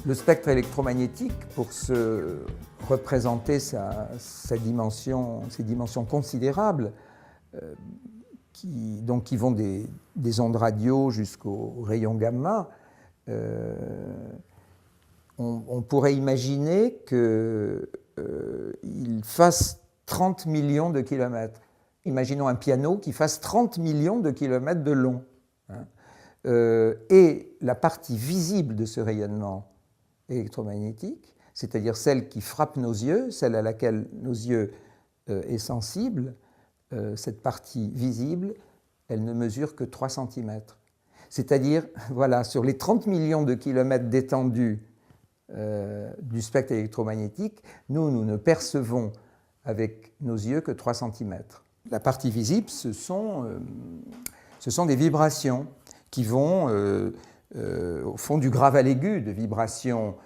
Le spectre électromagnétique, pour se représenter ces dimensions considérables, qui vont des ondes radio jusqu'aux rayons gamma, on pourrait imaginer qu'il fasse 30 millions de kilomètres. Imaginons un piano qui fasse 30 millions de kilomètres de long. Et la partie visible de ce rayonnement électromagnétique, c'est-à-dire celle qui frappe nos yeux, celle à laquelle nos yeux est sensible, cette partie visible, elle ne mesure que 3 cm. C'est-à-dire, voilà, sur les 30 millions de kilomètres d'étendue du spectre électromagnétique, nous ne percevons avec nos yeux que 3 cm. La partie visible, ce sont des vibrations qui vont au fond du graval aigu, de vibrations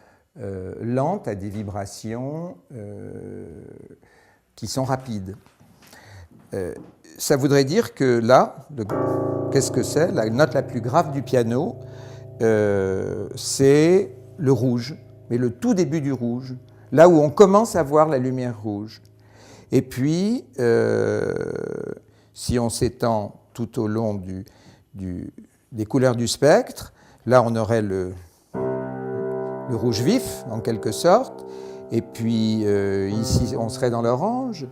lentes à des vibrations qui sont rapides. Ça voudrait dire que là, qu'est-ce que c'est? La note la plus grave du piano, c'est le rouge, mais le tout début du rouge, là où on commence à voir la lumière rouge. Et puis, si on s'étend tout au long des couleurs du spectre, là on aurait le rouge vif, en quelque sorte, et puis ici on serait dans l'orange,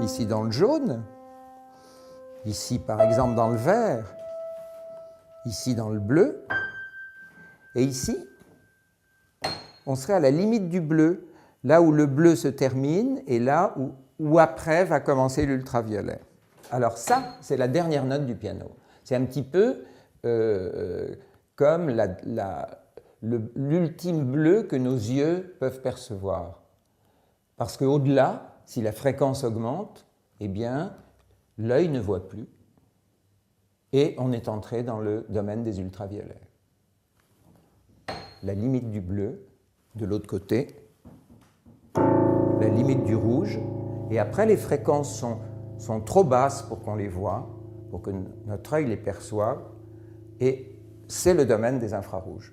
ici dans le jaune, ici par exemple dans le vert, ici dans le bleu, et ici on serait à la limite du bleu, là où le bleu se termine et là où après va commencer l'ultraviolet. Alors ça, c'est la dernière note du piano. C'est un petit peu comme l'ultime bleu que nos yeux peuvent percevoir. Parce qu'au-delà, si la fréquence augmente, eh bien, l'œil ne voit plus et on est entré dans le domaine des ultraviolets. La limite du bleu, de l'autre côté, la limite du rouge, et après les fréquences sont trop basses pour qu'on les voie, pour que notre œil les perçoive, et c'est le domaine des infrarouges.